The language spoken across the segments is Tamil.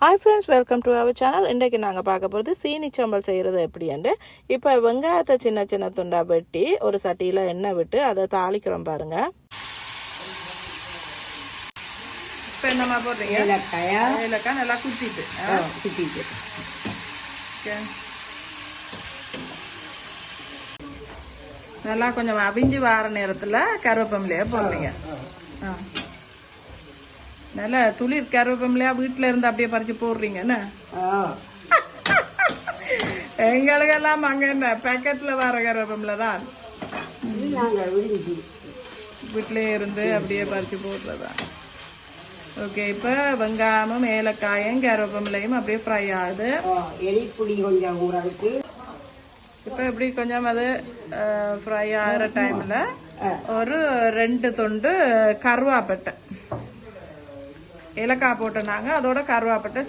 Hi friends, welcome to our channel. இன்றைக்கு நாங்கள் பார்க்க போகிறது சீனி சம்பல் செய்கிறது எப்படின்னு. இப்போ வெங்காயத்தை சின்ன சின்ன துண்டா வெட்டி ஒரு சட்டியில் எண்ணெய் விட்டு அதை தாளிக்கிறோம் பாருங்க. இப்போ என்னமா போடுறீங்க? ஏலக்காய் நல்லா குத்திட்டு நல்லா கொஞ்சம் அவிஞ்சு வார நேரத்தில் கருவேப்பமிலையே போடுறீங்க. நல்ல துளிர் கருவேப்பமில்லையா வீட்டுல இருந்து அப்படியே பறிச்சு போடுறீங்கன்னு எங்களுக்கெல்லாம் அங்க என்ன பேக்கெட்ல வர கருவேப்பமில்ல தான் வீட்டிலே இருந்து அப்படியே பறிச்சு போடுறதா. ஓகே, இப்ப வெங்காயமும் ஏலக்காயும் கருவேப்பமில்லையும் அப்படியே ஃப்ரை ஆகுது. இப்ப எப்படி கொஞ்சம் அது ஃப்ரை ஆகிற டைம்ல ஒரு 2 துண்டு கருவாப்பட்டை ஏலக்காய் போட்டோனாங்க, அதோட கருவாப்பட்டை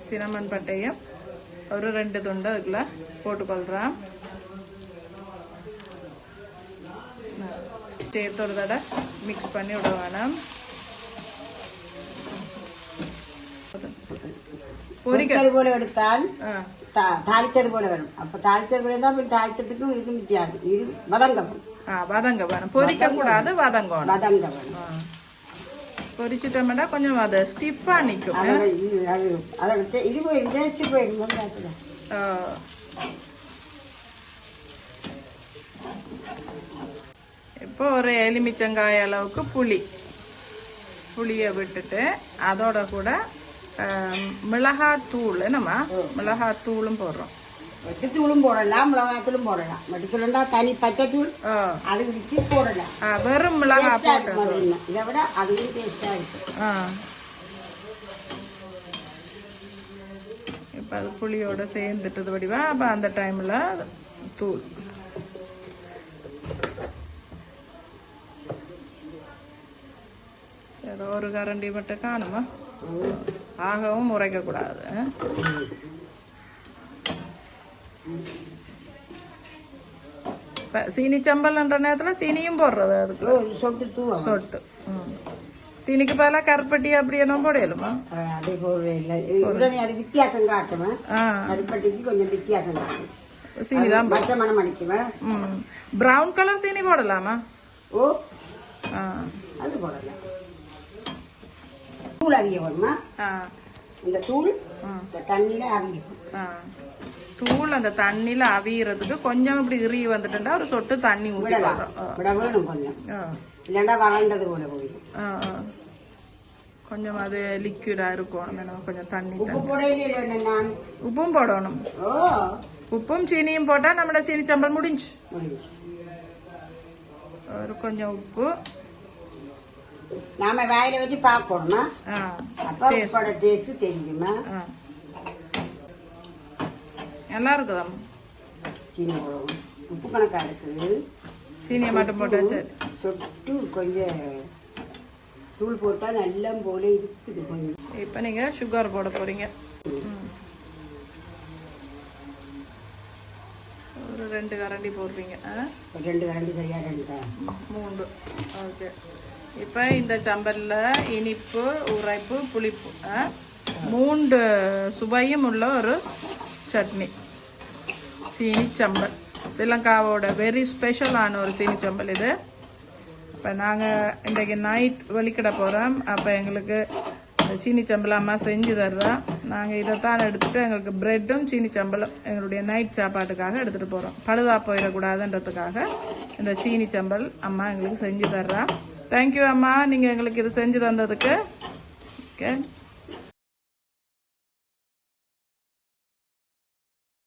சினமன் பட்டையும் ஒரு 2 துண்டு அதுக்குள்ள போட்டுக்கொள்றேன். சேர்த்து ஒரு தடவை மிக்ஸ் பண்ணி விட வேணும். பொரிக்கிறது போல எடுத்தால் தாளிச்சது போல வரும். அப்ப தாளிச்சது போல தான் தாளிச்சதுக்கும் இதுக்கும் வித்தியாசம். இது வதங்க வேணும், பொரிக்க கூடாது, வதங்க வேணும். பொரிச்சுட்டோம்னா கொஞ்சம் அது ஸ்டிஃபா நிக்கும். இப்போ ஒரு எலுமிச்சங்காய அளவுக்கு புளிய விட்டுட்டு அதோட கூட மிளகாத்தூள், நம்ம மிளகாத்தூளும் போடுறோம். வெட்டுத்தூளும் போடலாம், மிளகாத்தூளும் போடலாம். வெட்டுத்தூள்னா தனி பச்சைத்தூள் அது விரிச்சு போடலாம். வெறும் மிளகா போட்டு இதை விட அதுவும் டேஸ்டா இருக்கு. இப்ப அது புளியோட சேர்ந்துட்டது வடிவா. அப்ப அந்த டைம்ல தூள் ஏதோ ஒரு கரண்டி மட்டும் காணுமா, ஆகவும் உரைக்க கூடாது. சீனி சம்பல்ன்ற நேரத்துல சீனியும் போடுறது, அதுக்கு சொட்டு சீனிக்கு பதிலா கருப்பட்டி அப்படி என்ன போடலுமா? அதே அது வித்தியாசம் காட்டுவேன். கருப்பட்டிக்கு கொஞ்சம் வித்தியாசம் காட்டும். சீனி தான் பச்சை மணம் அடிக்குவேன். பிரவுன் கலர் சீனி போடலாமா? ஓ, அது போடலாம். தூள் அவிய வருமா? இந்த தூள் தண்ணியில அவியும். தூள் அந்த தண்ணியில அவியறதுக்கு கொஞ்சம் இப்படி இறுகி வந்துட்டா ஒரு சொட்டு தண்ணி ஊற்றி வேணும். கொஞ்சம் இல்லைன்னா வறண்டது போல போயிடும். கொஞ்சம் அது லிக்விடா இருக்கும். கொஞ்சம் தண்ணி உப்பும் போடணும். உப்பும் சீனியும் போட்டா நம்மளோட சீனி சம்பல் முடிஞ்சு. ஒரு கொஞ்சம் உப்பு நாம வாயில வச்சு பாக்கணுமா, அப்ப டேஸ்ட் தெரியுமா? நல்லா இருக்குதா? சீனி போடணும், உப்பு கணக்கா இருக்குது. சீனியை மட்டும் போட்டாச்சு. சொட்டு கொஞ்சம் தூள் போட்டா நல்லா போல இருக்குது. கொஞ்சம் இப்ப நீங்க சுகர் போட போறீங்க. ஒரு 2 கரண்டி போடுறீங்க. 2 கரண்டி சரியா? 3. ஓகே. இப்ப இந்த சம்பல்ல இனிப்பு, உரைப்பு, புளிப்பு 3 சுவையும் உள்ள ஒரு சட்னி சீனி சம்பல். ஸ்ரீலங்காவோட வெரி ஸ்பெஷலான ஒரு சீனி சம்பல் இது. இப்போ நாங்கள் இன்றைக்கு நைட் வெளிக்கிட போகிறோம். அப்போ எங்களுக்கு சீனி சம்பல் அம்மா செஞ்சு தர்றோம். நாங்கள் இதைத்தான் எடுத்துகிட்டு எங்களுக்கு பிரெட்டும் சீனி சம்பலும் எங்களுடைய நைட் சாப்பாட்டுக்காக எடுத்துகிட்டு போகிறோம். பழுதா போயிடக்கூடாதுன்றதுக்காக இந்த சீனி சம்பல் அம்மா எங்களுக்கு செஞ்சு தர்றோம். தேங்க்யூ அம்மா, நீங்கள் எங்களுக்கு இது செஞ்சு தந்ததுக்கு. ஓகே.